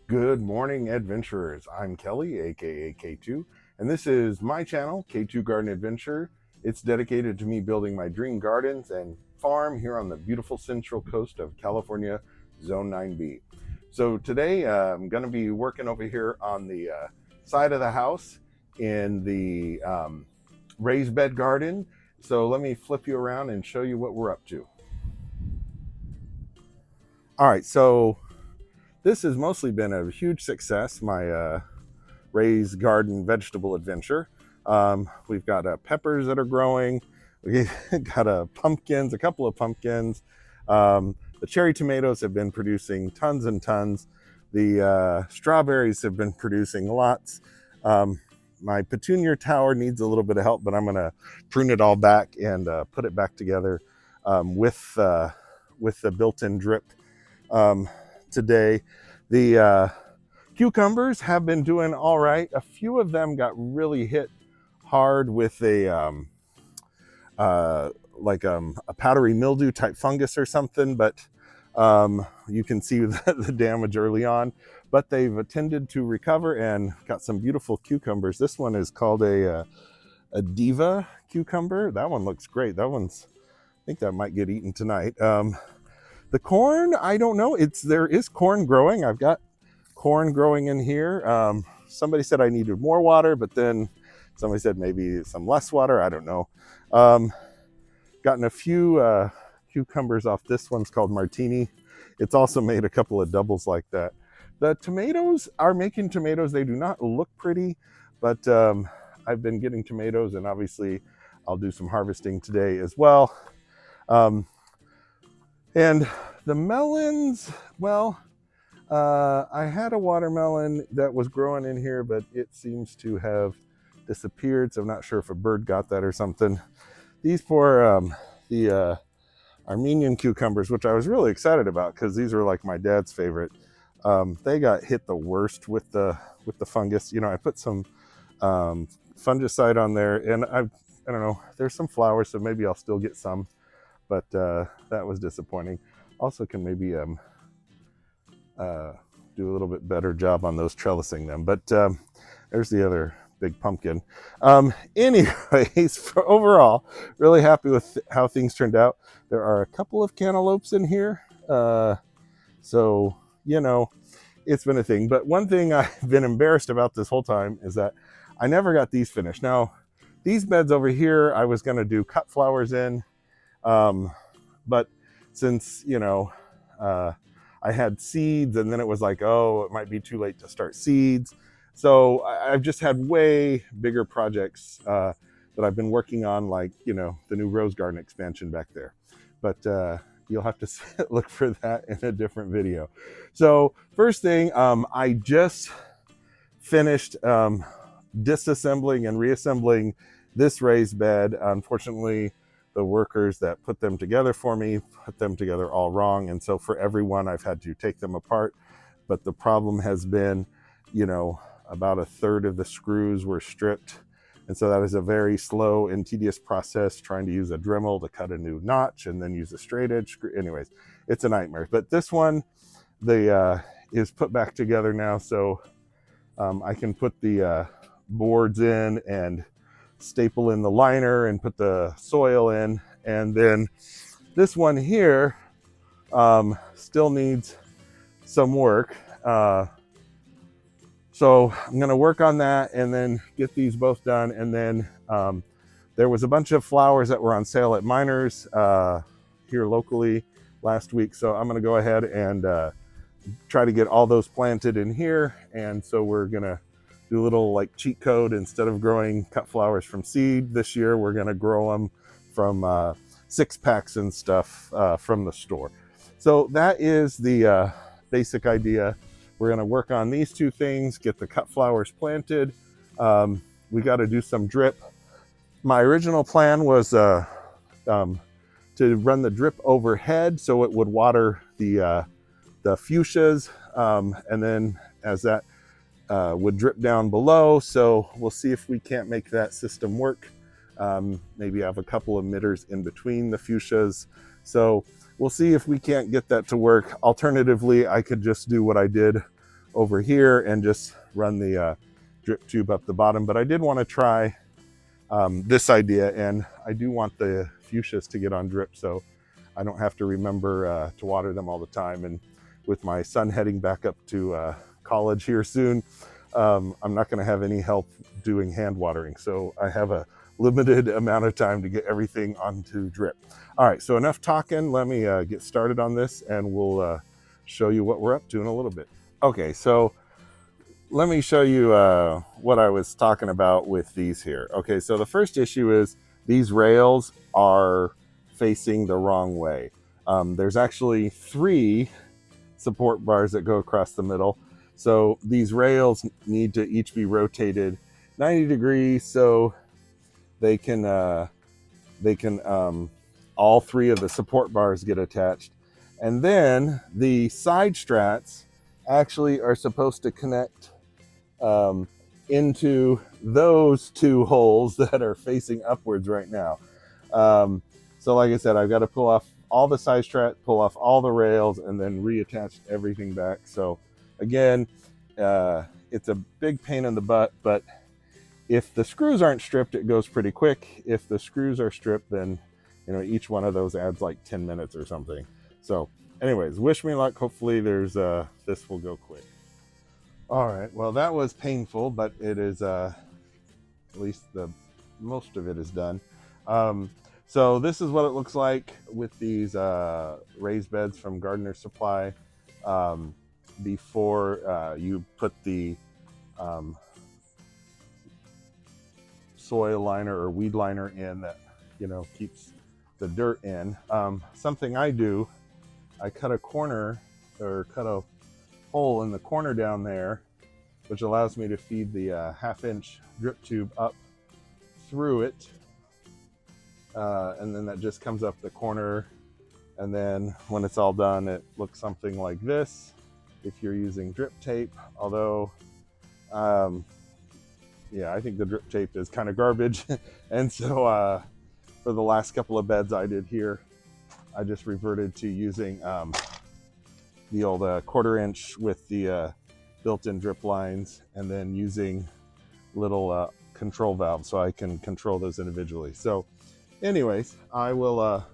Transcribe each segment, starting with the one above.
Good morning, adventurers. I'm Kelly, aka K2, and this is my channel, K2 Garden Adventure. It's dedicated to me building my dream gardens and farm here on the beautiful central coast of California, Zone 9B. So today I'm going to be working over here on the side of the house in the raised bed garden. So let me flip you around and show you what we're up to. All right, so this has mostly been a huge success, my raised garden vegetable adventure. We've got peppers that are growing. We've got pumpkins, a couple of pumpkins. The cherry tomatoes have been producing tons and tons. The strawberries have been producing lots. My petunia tower needs a little bit of help, but I'm going to prune it all back and put it back together with the built-in drip today. The cucumbers have been doing all right. A few of them got really hit hard with a powdery mildew type fungus or something, but you can see the damage early on. But they've tended to recover and got some beautiful cucumbers. This one is called a diva cucumber. That one looks great. I think that might get eaten tonight. The corn, I don't know. There is corn growing. I've got corn growing in here. Somebody said I needed more water, but then somebody said maybe some less water. I don't know. Gotten a few cucumbers off. This one's called Martini. It's also made a couple of doubles like that. The tomatoes are making tomatoes. They do not look pretty, but I've been getting tomatoes, and obviously I'll do some harvesting today as well. And the melons, well, I had a watermelon that was growing in here, but it seems to have disappeared. So I'm not sure if a bird got that or something. These poor, the Armenian cucumbers, which I was really excited about because these are like my dad's favorite. They got hit the worst with the fungus. You know, I put some fungicide on there, and I don't know. There's some flowers, so maybe I'll still get some. But that was disappointing. Also can maybe do a little bit better job on those trellising them. But there's the other big pumpkin. Anyways, overall, really happy with how things turned out. There are a couple of cantaloupes in here. So, you know, it's been a thing. But one thing I've been embarrassed about this whole time is that I never got these finished. Now, these beds over here, I was going to do cut flowers in. But since, you know, I had seeds, and then it was like, oh, it might be too late to start seeds. So I've just had way bigger projects that I've been working on, like, you know, the new rose garden expansion back there. But you'll have to look for that in a different video. So first thing, I just finished disassembling and reassembling this raised bed. Unfortunately, the workers that put them together for me put them together all wrong, and so for everyone I've had to take them apart. But the problem has been, you know, about a third of the screws were stripped, and so that is a very slow and tedious process, trying to use a Dremel to cut a new notch and then use a straight edge screw. Anyways, it's a nightmare. But this one, is put back together now, so I can put the boards in and staple in the liner and put the soil in. And then this one here still needs some work. So I'm going to work on that and then get these both done. And then there was a bunch of flowers that were on sale at Miners here locally last week. So I'm going to go ahead and try to get all those planted in here. And so we're going to do a little like cheat code. Instead of growing cut flowers from seed this year, we're going to grow them from 6-packs and stuff from the store. So that is the basic idea. We're going to work on these two things, get the cut flowers planted. We got to do some drip. My original plan was to run the drip overhead so it would water the fuchsias, and then as that would drip down below. So we'll see if we can't make that system work. Maybe have a couple of emitters in between the fuchsias. So we'll see if we can't get that to work. Alternatively, I could just do what I did over here and just run the drip tube up the bottom. But I did want to try this idea, and I do want the fuchsias to get on drip so I don't have to remember to water them all the time. And with my son heading back up to college here soon, I'm not going to have any help doing hand watering. So I have a limited amount of time to get everything onto drip. All right, so enough talking. Let me get started on this, and we'll show you what we're up to in a little bit. Okay, so let me show you what I was talking about with these here. Okay, so the first issue is these rails are facing the wrong way. There's actually 3 support bars that go across the middle. So these rails need to each be rotated 90 degrees so they can all 3 of the support bars get attached. And then the side strats actually are supposed to connect into those 2 holes that are facing upwards right now. So like I said, I've got to pull off all the side strat, pull off all the rails, and then reattach everything back. So again, it's a big pain in the butt, but if the screws aren't stripped, it goes pretty quick. If the screws are stripped, then each one of those adds like 10 minutes or something. So anyways, wish me luck. Hopefully there's this will go quick. All right, well, that was painful, but it is at least most of it is done. So this is what it looks like with these raised beds from Gardener Supply before you put the soil liner or weed liner in that keeps the dirt in. Something I do, I cut a corner or cut a hole in the corner down there, which allows me to feed the 1/2-inch drip tube up through it, and then that just comes up the corner, and then when it's all done it looks something like this if you're using drip tape. Although yeah, I think the drip tape is kind of garbage. And so for the last couple of beds I did here, I just reverted to using the old 1/4 inch with the built-in drip lines, and then using little control valves so I can control those individually. So anyways, I will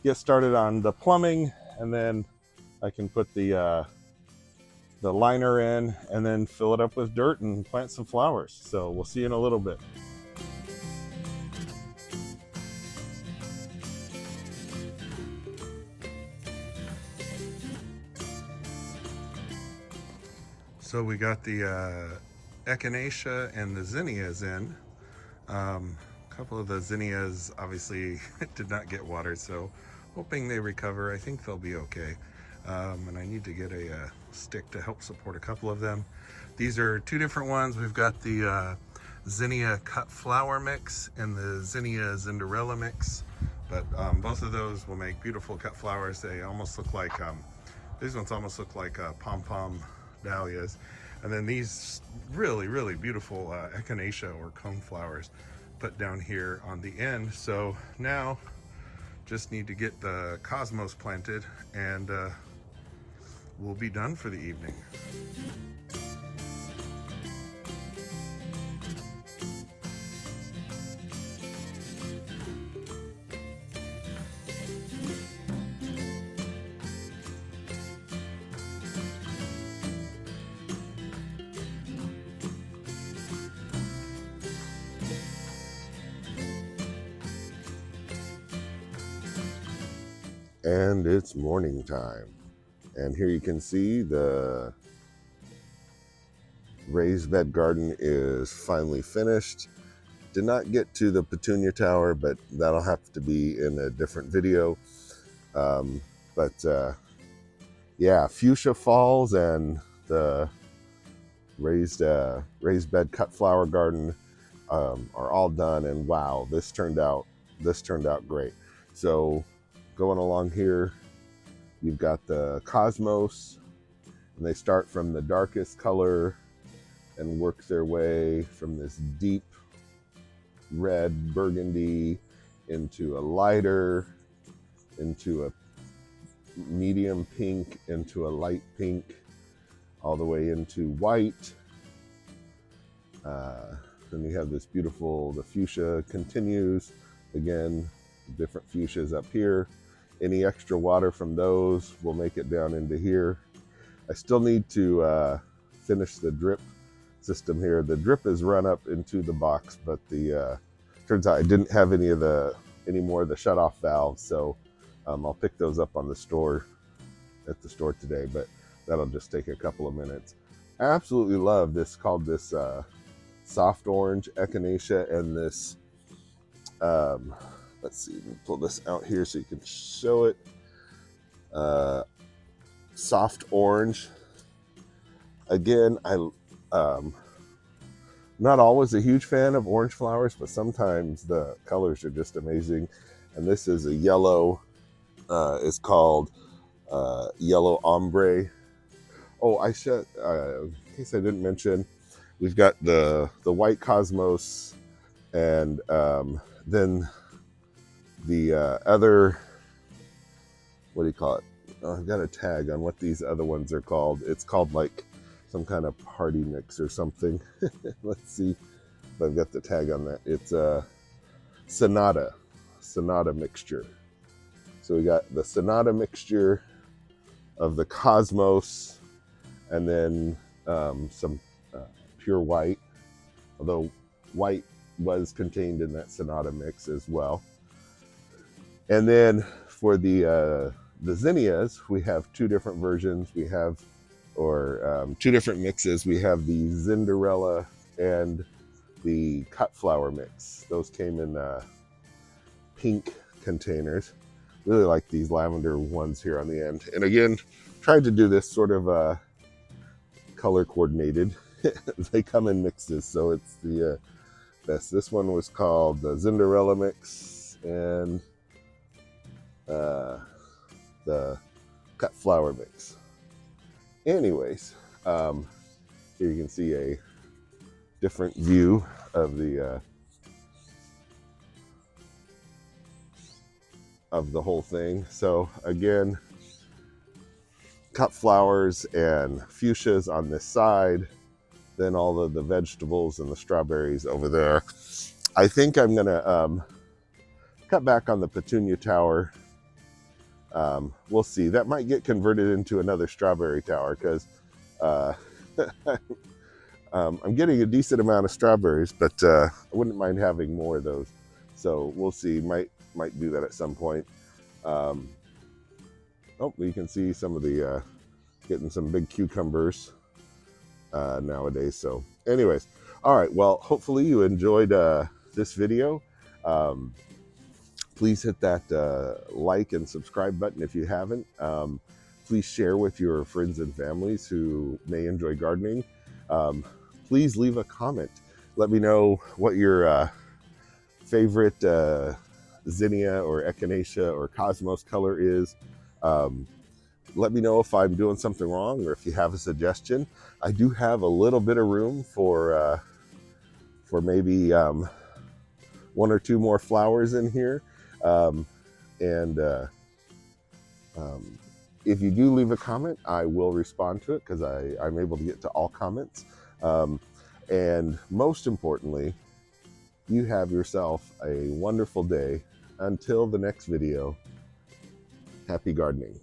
get started on the plumbing, and then I can put the liner in and then fill it up with dirt and plant some flowers. So we'll see you in a little bit. So we got the Echinacea and the Zinnias in. A couple of the Zinnias obviously did not get watered, so hoping they recover. I think they'll be okay. And I need to get a stick to help support a couple of them. These are 2 different ones. We've got the Zinnia cut flower mix and the Zinnia Zinderella mix, but both of those will make beautiful cut flowers. They almost look like these ones almost look like pom-pom dahlias, and then these really beautiful echinacea or cone flowers put down here on the end. So now just need to get the cosmos planted, and we'll be done for the evening. And it's morning time, and here you can see the raised bed garden is finally finished. Did not get to the petunia tower, but that'll have to be in a different video. Yeah, fuchsia falls and the raised bed cut flower garden are all done, and wow, this turned out great. So going along here, you've got the cosmos, and they start from the darkest color and work their way from this deep red burgundy into a lighter, into a medium pink into a light pink, all the way into white. Then you have this beautiful, the fuchsia continues. Again, different fuchsias up here. Any extra water from those will make it down into here. I still need to finish the drip system here. The drip is run up into the box, but the turns out I didn't have any more of the shut-off valves, so I'll pick those up on the store at the store today, but that'll just take a couple of minutes. I absolutely love this, called this soft orange echinacea, and this let's see, let me pull this out here so you can show it. Soft orange. Again, not always a huge fan of orange flowers, but sometimes the colors are just amazing. And this is a yellow, it's called yellow ombre. Oh, I should, in case I didn't mention, we've got the white cosmos, and then the other, what do you call it? Oh, I've got a tag on what these other ones are called. It's called like some kind of party mix or something. Let's see if I've got the tag on that. It's a Sonata mixture. So we got the Sonata mixture of the cosmos, and then some pure white, although white was contained in that Sonata mix as well. And then for the zinnias, we have two different versions. We have, two different mixes. We have the Cinderella and the cut flower mix. Those came in pink containers. Really like these lavender ones here on the end. And again, tried to do this sort of color coordinated. They come in mixes, so it's the best. This one was called the Cinderella mix, and the cut flower mix. Anyways, here you can see a different view of the whole thing. So again, cut flowers and fuchsias on this side, then all of the vegetables and the strawberries over there. I think I'm gonna cut back on the petunia tower. We'll see. That might get converted into another strawberry tower, because I'm getting a decent amount of strawberries, but I wouldn't mind having more of those. So we'll see. Might do that at some point. Oh, you can see some of the getting some big cucumbers nowadays. So anyways, all right, well, hopefully you enjoyed this video. Please hit that like and subscribe button if you haven't. Please share with your friends and families who may enjoy gardening. Please leave a comment. Let me know what your favorite zinnia or echinacea or cosmos color is. Let me know if I'm doing something wrong, or if you have a suggestion. I do have a little bit of room for maybe one or two more flowers in here. If you do leave a comment, I will respond to it, because I'm able to get to all comments. And most importantly, you have yourself a wonderful day. Until the next video, happy gardening.